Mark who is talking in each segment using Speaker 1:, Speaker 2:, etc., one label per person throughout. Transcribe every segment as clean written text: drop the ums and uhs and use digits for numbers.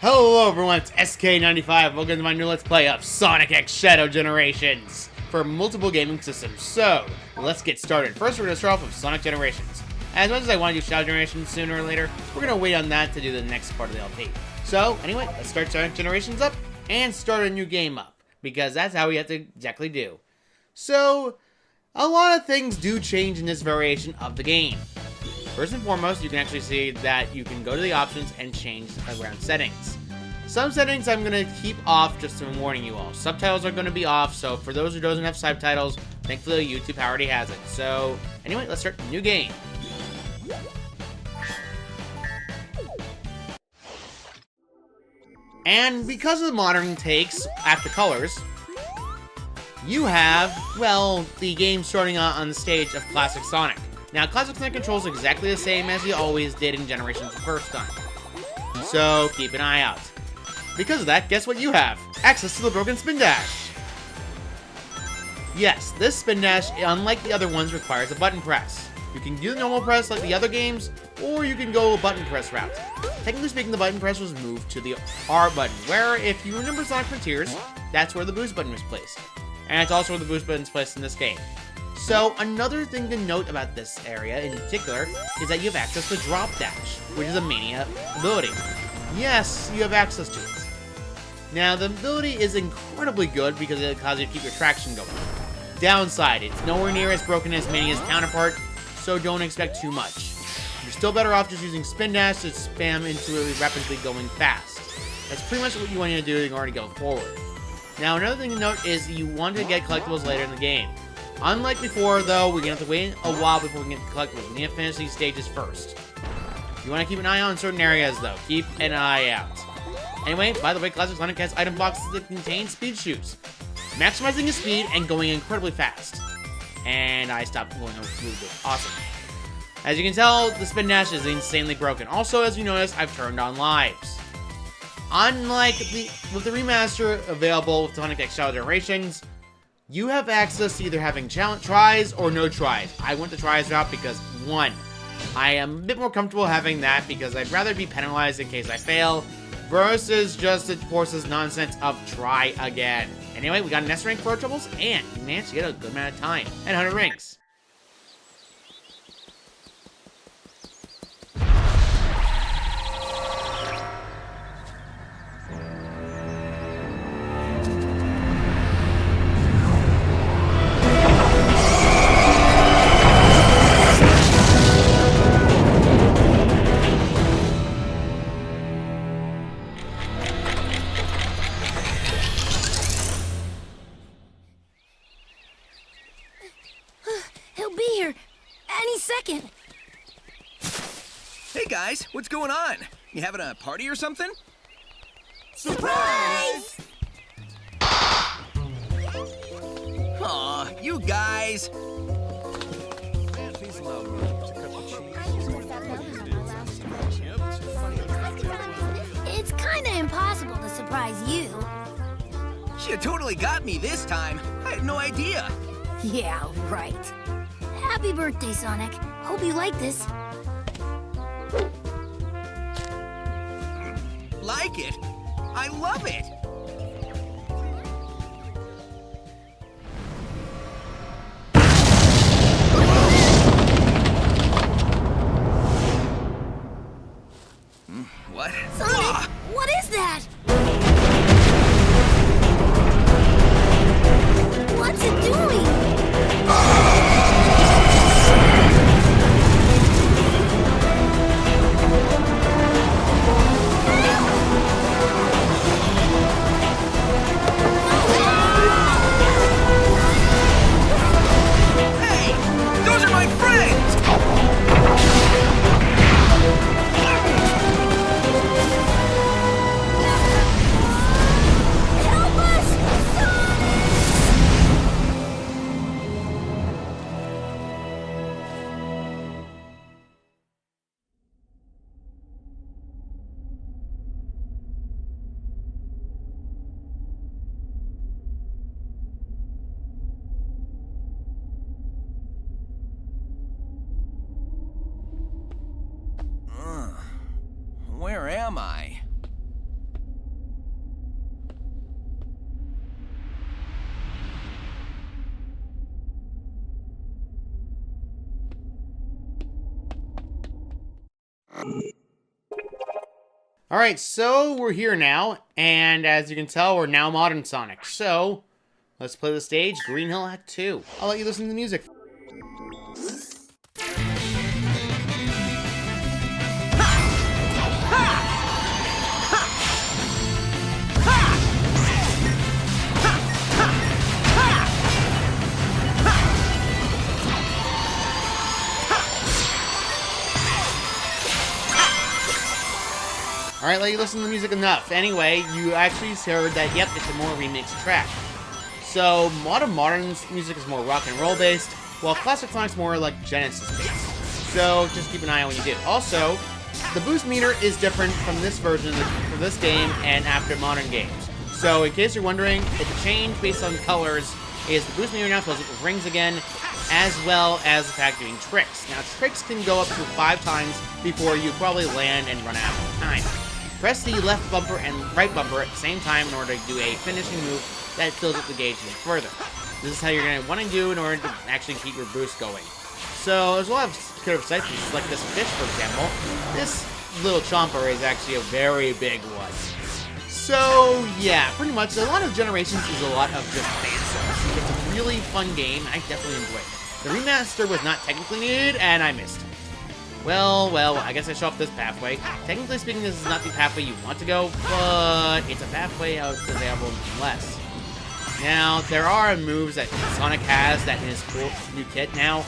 Speaker 1: Hello everyone, it's SK95. Welcome to my new Let's Play of Sonic X Shadow Generations for multiple gaming systems. So, let's get started. First, we're going to start off with Sonic Generations. As much as I want to do Shadow Generations sooner or later, we're going to wait on that to do the next part of the LP. So, anyway, let's start Sonic Generations up and start a new game up, because that's how we have to exactly do. So, a lot of things do change in this variation of the game. First and foremost, you can actually see that you can go to the options and change around settings. Some settings I'm going to keep off just to warning you all. Subtitles are going to be off, so for those who doesn't have subtitles, thankfully YouTube already has it. So anyway, let's start a new game. And because of the modern takes after colors, you have, well, the game starting on the stage of Classic Sonic. Now, Classic Sonic controls exactly the same as you always did in Generations the first time. So, keep an eye out. Because of that, guess what you have? Access to the broken spin dash! Yes, this spin dash, unlike the other ones, requires a button press. You can do the normal press like the other games, or you can go a button press route. Technically speaking, the button press was moved to the R button, where, if you remember Sonic Frontiers, that's where the boost button was placed. And it's also where the boost button is placed in this game. So, another thing to note about this area in particular is that you have access to Drop Dash, which is a Mania ability. Yes, you have access to it. Now, the ability is incredibly good because it allows you to keep your traction going. Downside, it's nowhere near as broken as Mania's counterpart, so don't expect too much. You're still better off just using Spin Dash to spam into it rapidly going fast. That's pretty much what you want to do in order to go forward. Now, another thing to note is you want to get collectibles later in the game. Unlike before, though, we're going to have to wait a while before we can get the collectibles. We need to finish these stages first. You want to keep an eye on certain areas, though. Keep an eye out. Anyway, by the way, Classic Sonic has item boxes that contain speed shoes, maximizing his speed and going incredibly fast. And I stopped going over really good. Awesome. As you can tell, the spin dash is insanely broken. Also, as you notice, I've turned on lives. Unlike with the remaster available with Sonic X Shadow Generations, you have access to either having tries or no tries. I went the tries route because, one, I am a bit more comfortable having that because I'd rather be penalized in case I fail versus just it forces nonsense of try again. Anyway, we got an S rank for our troubles and we managed to get a good amount of time and 100 rings.
Speaker 2: Second.
Speaker 3: Hey guys, what's going on? You having a party or something?
Speaker 2: Surprise!
Speaker 3: Aw, you guys.
Speaker 2: It's kinda impossible to surprise you.
Speaker 3: You totally got me this time. I had no idea.
Speaker 2: Yeah, right. Happy birthday, Sonic. Hope you like this.
Speaker 3: Like it? I love it! What?
Speaker 2: Sonic, what is that? What's it doing?
Speaker 3: Where am I?
Speaker 1: Alright, so we're here now, and as you can tell, we're now modern Sonic. So, let's play the stage, Green Hill Act 2. I'll let you listen to the music. Alright, let you listen to the music enough. Anyway, you actually heard that, yep, it's a more remixed track. So, modern's music is more rock and roll based, while classic Sonic's more like Genesis based. So, just keep an eye on what you do. Also, the boost meter is different from this version for this game and after modern games. So, in case you're wondering, the change based on colors is the boost meter now fills up with rings again, as well as the fact doing tricks. Now, tricks can go up to 5 times before you probably land and run out of time. Press the left bumper and right bumper at the same time in order to do a finishing move that fills up the gauge even further. This is how you're going to want to do in order to actually keep your boost going. So there's a lot of creative sites, like this fish, for example. This little chomper is actually a very big one. So yeah, pretty much a lot of Generations is a lot of just fan service. It's a really fun game. I definitely enjoyed it. The remaster was not technically needed, and I missed it. Well, I guess I show up this pathway. Technically speaking, this is not the pathway you want to go, but it's a pathway out to available nonetheless. Now, there are moves that Sonic has that in his cool new kit now.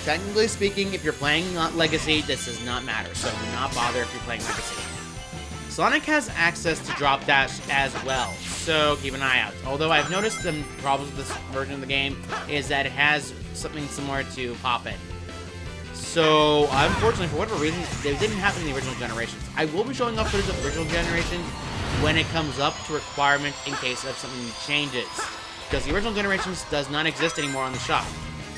Speaker 1: Technically speaking, if you're playing Legacy, this does not matter, so do not bother if you're playing Legacy. Sonic has access to Drop Dash as well, so keep an eye out. Although I've noticed the problems with this version of the game is that it has something similar to Pop-It. So, unfortunately, for whatever reason, they didn't happen in the original Generations. I will be showing off footage of the original Generations when it comes up to requirement in case of something changes. Because the original Generations does not exist anymore on the shop.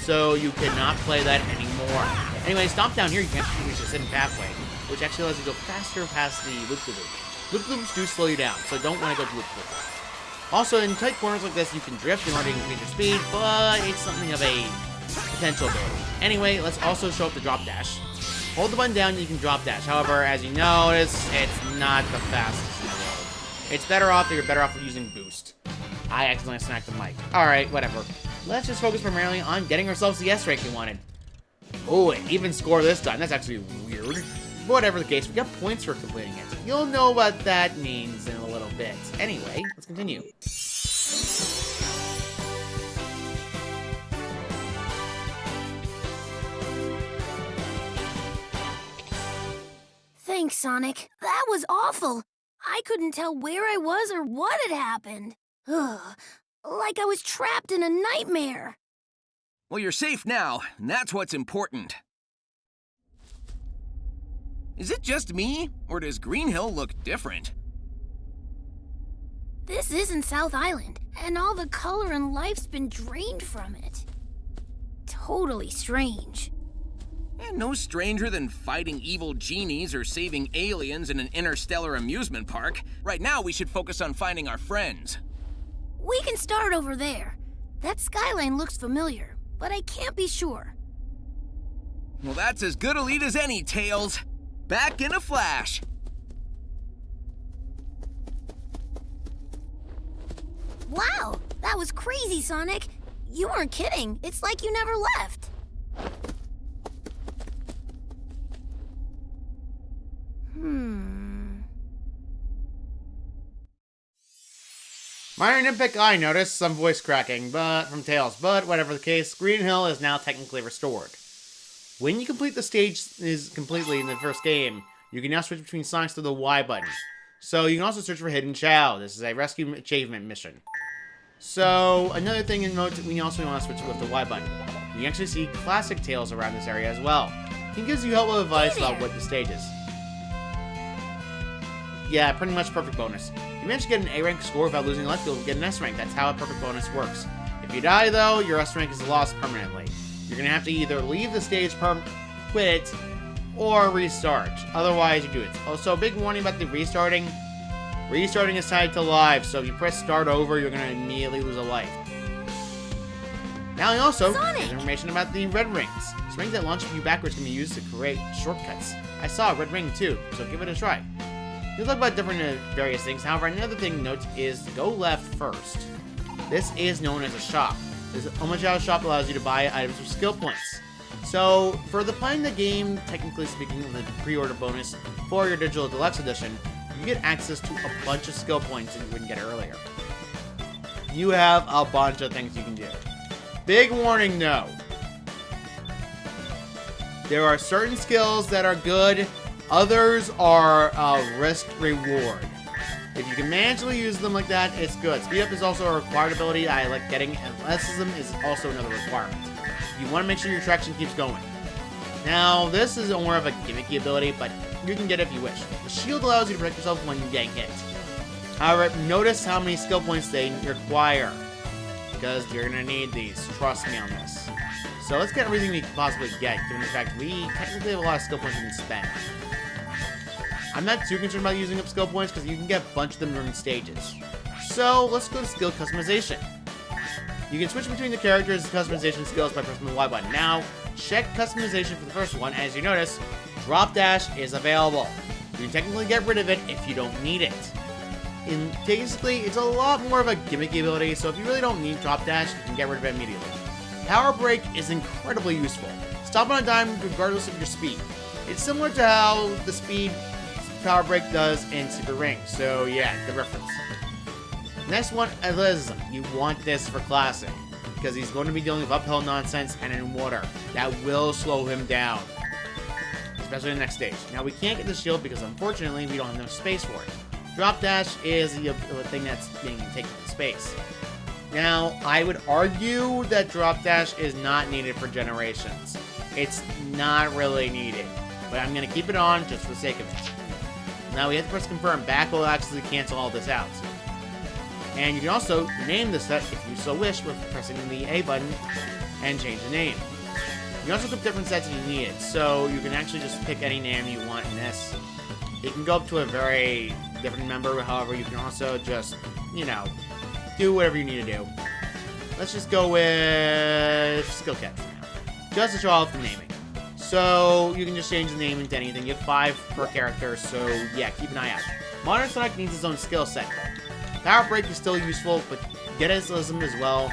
Speaker 1: So, you cannot play that anymore. Anyway, stop down here, you can't reach the hidden pathway, which actually allows you to go faster past the loop-de-loop. Loop-de-loops do slow you down, so don't want to go to loop-de-loop. Also, in tight corners like this, you can drift in order to increase your speed, but it's something of a potential ability. Anyway, let's also show up the drop dash. Hold the button down and you can drop dash. However, as you notice, it's not the fastest in the world. It's better off if you're better off using boost. I accidentally snacked the mic. Alright, whatever. Let's just focus primarily on getting ourselves the S rank we wanted. Oh, an even score this time. That's actually weird. Whatever the case, we got points for completing it. You'll know what that means in a little bit. Anyway, let's continue.
Speaker 2: Thanks, Sonic. That was awful. I couldn't tell where I was or what had happened. Ugh, like I was trapped in a nightmare.
Speaker 3: Well, you're safe now, and that's what's important. Is it just me, or does Green Hill look different?
Speaker 2: This isn't South Island, and all the color and life's been drained from it. Totally strange.
Speaker 3: And no stranger than fighting evil genies or saving aliens in an interstellar amusement park. Right now, we should focus on finding our friends.
Speaker 2: We can start over there. That skyline looks familiar, but I can't be sure.
Speaker 3: Well, that's as good a lead as any, Tails. Back in a flash.
Speaker 2: Wow, that was crazy, Sonic. You weren't kidding. It's like you never left.
Speaker 1: Minor nitpick, I noticed some voice cracking from Tails, but whatever the case, Green Hill is now technically restored. When you complete the stage completely in the first game, you can now switch between Sonics to the Y button. So you can also search for Hidden Chow. This is a rescue achievement mission. So another thing in note, we also want to switch with the Y button. You can actually see classic Tails around this area as well. He gives you helpful advice about what the stage is. Yeah, pretty much perfect bonus. If you manage to get an A rank score without losing life, you'll get an S rank. That's how a perfect bonus works. If you die, though, your S rank is lost permanently. You're going to have to either leave the stage, quit it, or restart. Otherwise, you do it. Also, a big warning about the restarting. Restarting is tied to life, so if you press start over, you're going to immediately lose a life. Now also,
Speaker 2: Sonic!
Speaker 1: there's information about the red rings. Rings that launch you backwards can be used to create shortcuts. I saw a red ring too, so give it a try. You'll talk about different various things. However, another thing to note is to go left first. This is known as a shop. This Omajao shop allows you to buy items with skill points. So, for the playing the game, technically speaking, of the pre-order bonus for your digital deluxe edition, you get access to a bunch of skill points that you wouldn't get earlier. You have a bunch of things you can do. Big warning though. There are certain skills that are good, others are risk-reward. If you can manage to use them like that, it's good. Speed up is also a required ability I like getting, and athleticism is also another requirement. You want to make sure your traction keeps going. Now, this is more of a gimmicky ability, but you can get it if you wish. The shield allows you to protect yourself when getting hit. However, notice how many skill points they require, because you're going to need these. Trust me on this. So let's get everything we can possibly get, given the fact we technically have a lot of skill points we can spend. I'm not too concerned about using up skill points, because you can get a bunch of them during stages. So let's go to skill customization. You can switch between the characters' customization skills by pressing the Y button. Now, check customization for the first one. As you notice, drop dash is available. You can technically get rid of it if you don't need it. Basically, it's a lot more of a gimmicky ability, so if you really don't need drop dash, you can get rid of it immediately. Power Break is incredibly useful. Stop on a dime regardless of your speed. It's similar to how the speed Power Break does in Super Ring, so yeah, good reference. Next one, athleticism. You want this for Classic, because he's going to be dealing with uphill nonsense and in water. That will slow him down, especially in the next stage. Now, we can't get the shield because, unfortunately, we don't have enough space for it. Drop dash is the thing that's being taken in space. Now, I would argue that drop dash is not needed for generations. It's not really needed, but I'm going to keep it on just for the sake of it. Now, we have to press confirm. Back will actually cancel all this out. And you can also name the set if you so wish with pressing the A button and change the name. You can also equip different sets if you need it, so you can actually just pick any name you want in this. It can go up to a very different member, however, you can also just, do whatever you need to do. Let's just go with Skill Cat for now, just to show off the naming. So, you can just change the name into anything. You have 5 per character, so yeah, keep an eye out. Modern Sonic needs his own skill set. Power Break is still useful, but get athleticism as well.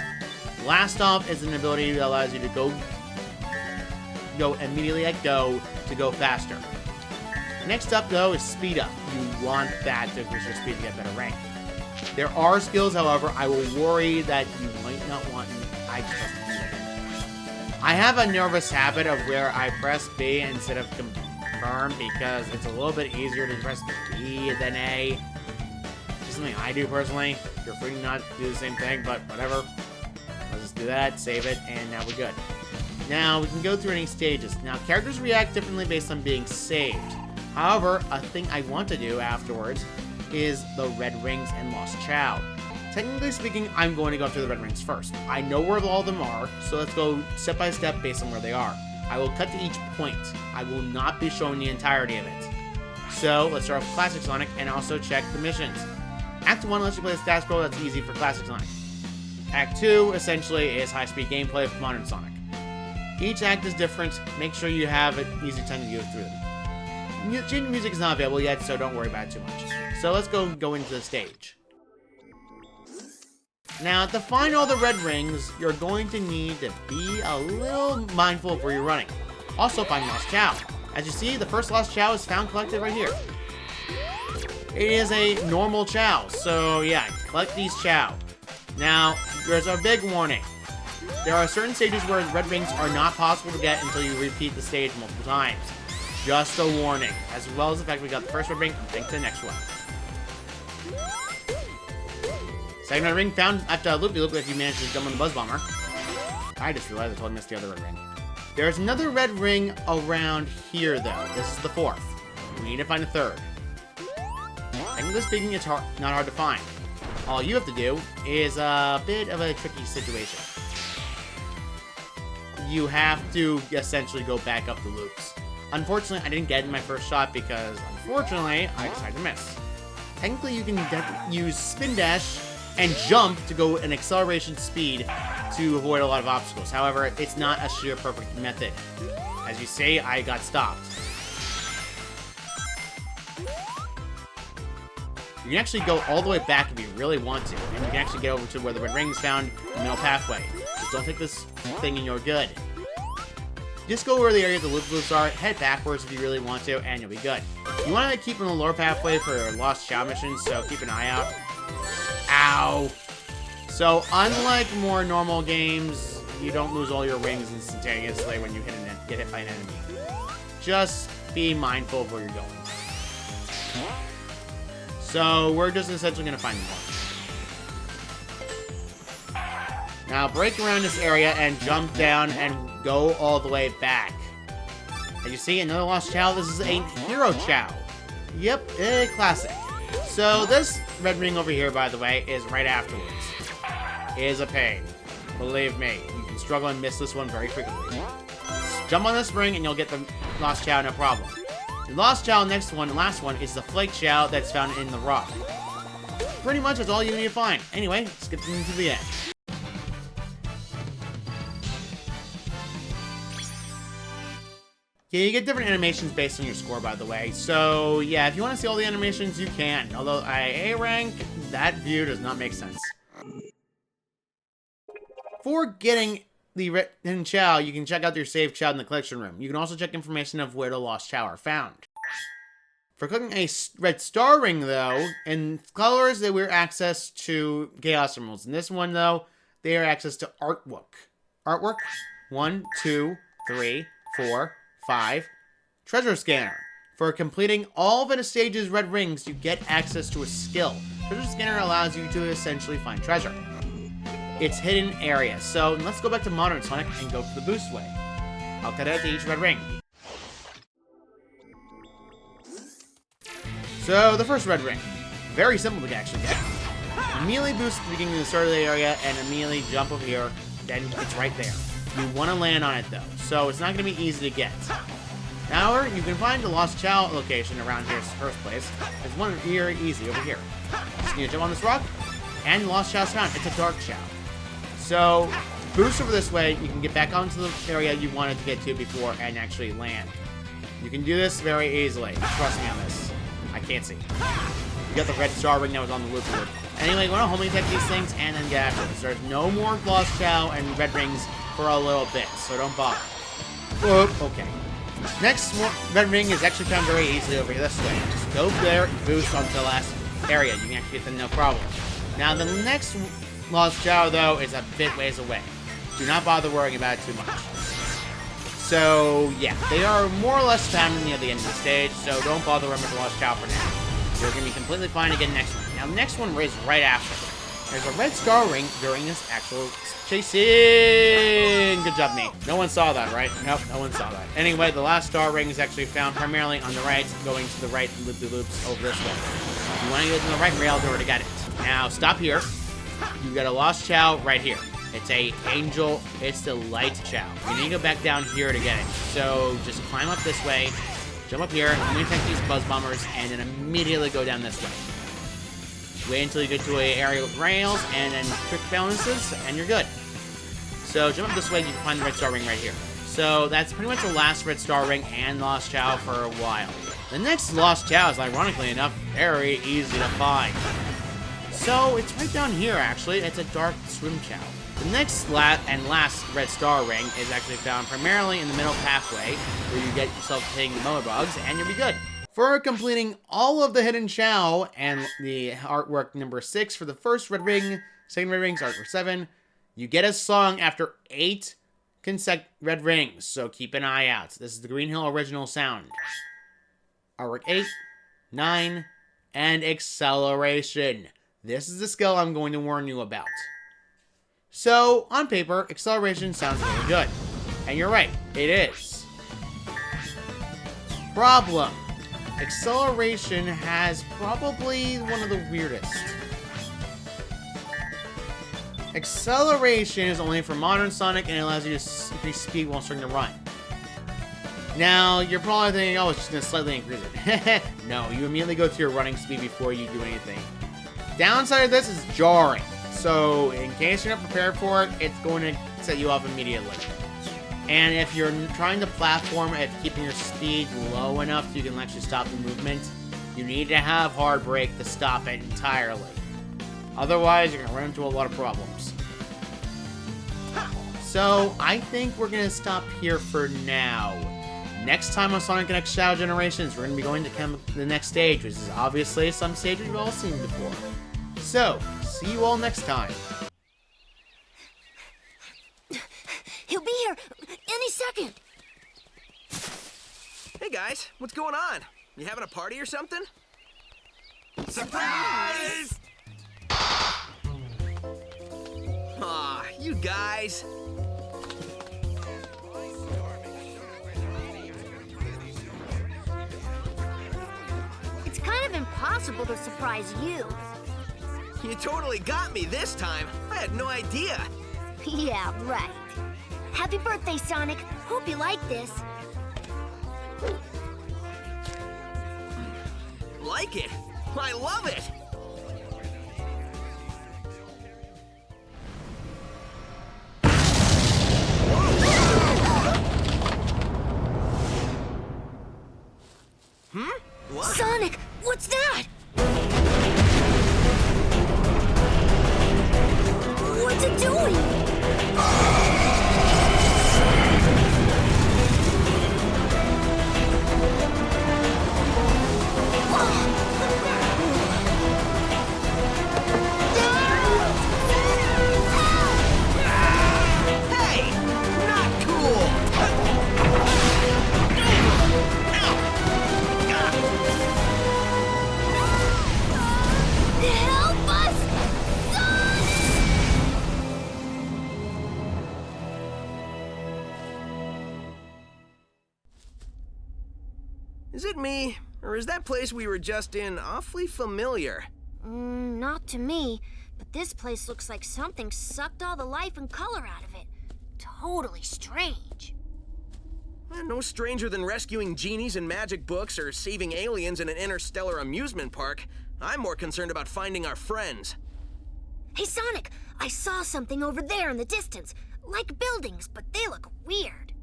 Speaker 1: Blast Off is an ability that allows you to go immediately at go to go faster. Next up, though, is Speed Up. You want that to increase your speed to get better rank. There are skills, however, I will worry that you might not want. I just press B again. I have a nervous habit of where I press B instead of confirm because it's a little bit easier to press B than A. Just something I do personally. You're free not to do the same thing, but whatever. Let's just do that, save it, and now we're good. Now, we can go through any stages. Now, characters react differently based on being saved. However, a thing I want to do afterwards is the red rings and Lost Chow. Technically speaking, I'm going to go through the red rings first. I know where all of them are, so let's go step by step based on where they are. I will cut to each point. I will not be showing the entirety of it. So, let's start with Classic Sonic and also check the missions. Act 1 lets you play the status quo that's easy for Classic Sonic. Act 2, essentially, is high-speed gameplay for Modern Sonic. Each act is different. Make sure you have an easy time to go through them. Changing music is not available yet, so don't worry about it too much. So let's go into the stage. Now, to find all the red rings, you're going to need to be a little mindful of where you're running. Also, find Lost Chow. As you see, the first Lost Chow is found collected right here. It is a normal Chow, so yeah, collect these Chow. Now, there's a big warning. There are certain stages where red rings are not possible to get until you repeat the stage multiple times. Just a warning, as well as the fact we got the first red ring, and think to the next one. Second red ring found after a loop-de-loop if you manage to jump on the Buzz Bomber. I just realized I totally missed the other red ring. There's another red ring around here, though. This is the 4th. We need to find a 3rd. Technically speaking, it's not hard to find. All you have to do is a bit of a tricky situation. You have to essentially go back up the loops. Unfortunately, I didn't get it in my first shot because, unfortunately, I decided to miss. Technically, you can use spin dash and jump to go an acceleration speed to avoid a lot of obstacles. However, it's not a sheer perfect method. As you see, I got stopped. You can actually go all the way back if you really want to, and you can actually get over to where the red ring is found in the middle pathway. Just don't take this thing and you're good. Just go where the area the loops are, head backwards if you really want to, and you'll be good. You want to keep in the lower pathway for Lost Chow missions, so keep an eye out. Ow! So, unlike more normal games, you don't lose all your rings instantaneously when you get hit by an enemy. Just be mindful of where you're going. So, we're just essentially going to find more. Now, break around this area and jump down and go all the way back. As you see, another Lost Chow. This is a Hero Chow. Yep, a classic. So, this red ring over here, by the way, is right afterwards. It is a pain. Believe me, you can struggle and miss this one very frequently. Jump on this ring and you'll get the Lost Chow, no problem. The Lost Chow next one, the last one, is the Flake Chow that's found in the rock. Pretty much that's all you need to find. Anyway, let's get into the end. Yeah, you get different animations based on your score, by the way. So, yeah, if you want to see all the animations, you can. Although, IA rank, that view does not make sense. For getting the hidden Chow, you can check out your saved Chow in the collection room. You can also check information of where the Lost Chow are found. For clicking a red star ring, though, in colors, they were access to Chaos Emeralds. In this one, though, they are access to artwork. Artwork, 1, 2, 3, 4, 5. Treasure Scanner. For completing all of the stage's red rings, you get access to a skill. Treasure Scanner allows you to essentially find treasure. It's hidden area. So let's go back to Modern Sonic and go for the boost way. I'll cut out to each red ring. So the first red ring, very simple to actually get. Immediately boost at the beginning of the start of the area and immediately jump over here. Then it's right there. You want to land on it though, so it's not going to be easy to get. However, you can find the Lost Chow location around here in the first place. There's one here easy over here. Just need to jump on this rock, and the Lost Chow's found. It's a Dark Chow. So, boost over this way, you can get back onto the area you wanted to get to before and actually land. You can do this very easily. Trust me on this. I can't see. You got the red star ring that was on the loop board. Anyway, you want to homing attack these things and then get after this. There's no more Lost Chow and red rings for a little bit, so don't bother. Okay. Next red ring is actually found very easily over this way. Just go there and boost onto the last area. You can actually get them no problem. Now, the next Lost Chow, though, is a bit ways away. Do not bother worrying about it too much. So, yeah, they are more or less found near the end of the stage, so don't bother worrying about the Lost Chow for now. You're going to be completely fine to get next one. Now, the next one is right after. There's a red star ring during this actual chasing. Good job, me. No one saw that, right? Nope, no one saw that. Anyway, the last star ring is actually found primarily on the right, going to the right loop-de-loops over this way. If you want to get in the right rail door to get it. Now, stop here. You got a Lost Chow right here. It's a Angel, it's the Light Chow. You need to go back down here to get it. So, just climb up this way, jump up here, attack these Buzz Bombers, and then immediately go down this way. Wait until you get to an area with rails, and then trick balances, and you're good. So, jump up this way, you can find the red star ring right here. So, that's pretty much the last red star ring and Lost Chow for a while. The next Lost Chow is, ironically enough, very easy to find. So, it's right down here, actually. It's a Dark Swim Chow. The next and last red star ring is actually found primarily in the middle pathway, where you get yourself hitting the Moa Bugs, and you'll be good. For completing all of the hidden Chow and the artwork number 6 for the first red ring, second red ring, artwork 7, you get a song after 8 consecutive red rings, so keep an eye out. This is the Green Hill original sound. Artwork 8, 9, and Acceleration. This is the skill I'm going to warn you about. So, on paper, Acceleration sounds really good. And you're right, it is. Problem. Acceleration has probably one of the weirdest. Acceleration is only for Modern Sonic and it allows you to increase speed while starting to run. Now, you're probably thinking, oh, it's just going to slightly increase it. No, you immediately go to your running speed before you do anything. Downside of this is jarring. So, in case you're not prepared for it, it's going to set you off immediately. And if you're trying to platform at keeping your speed low enough so you can actually stop the movement, you need to have hard brake to stop it entirely. Otherwise, you're going to run into a lot of problems. So, I think we're going to stop here for now. Next time on Sonic X Shadow Generations, we're going to be going to the next stage, which is obviously some stage we've all seen before. So, see you all next time.
Speaker 2: He'll be here any second.
Speaker 3: Hey guys, what's going on? You having a party or something?
Speaker 4: Surprise!
Speaker 3: Aw, you guys.
Speaker 2: It's kind of impossible to surprise you.
Speaker 3: You totally got me this time. I had no idea.
Speaker 2: Yeah, right. Happy birthday, Sonic. Hope you like this.
Speaker 3: Like it? I love it! What?
Speaker 2: Sonic, what's that? What's it doing?
Speaker 3: Hey! Not cool!
Speaker 2: Help us!
Speaker 3: Is it me, or is that place we were just in awfully familiar?
Speaker 2: Not to me, but this place looks like something sucked all the life and color out of it. Totally strange.
Speaker 3: No stranger than rescuing genies in magic books or saving aliens in an interstellar amusement park. I'm more concerned about finding our friends.
Speaker 2: Hey, Sonic, I saw something over there in the distance. Like buildings, but they look weird.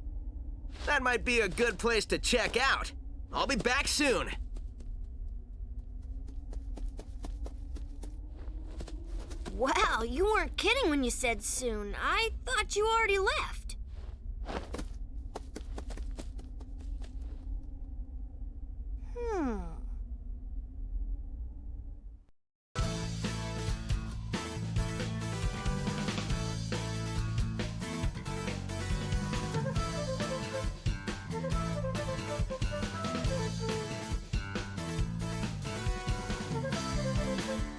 Speaker 3: That might be a good place to check out. I'll be back soon.
Speaker 2: Wow, you weren't kidding when you said soon. I thought you already left.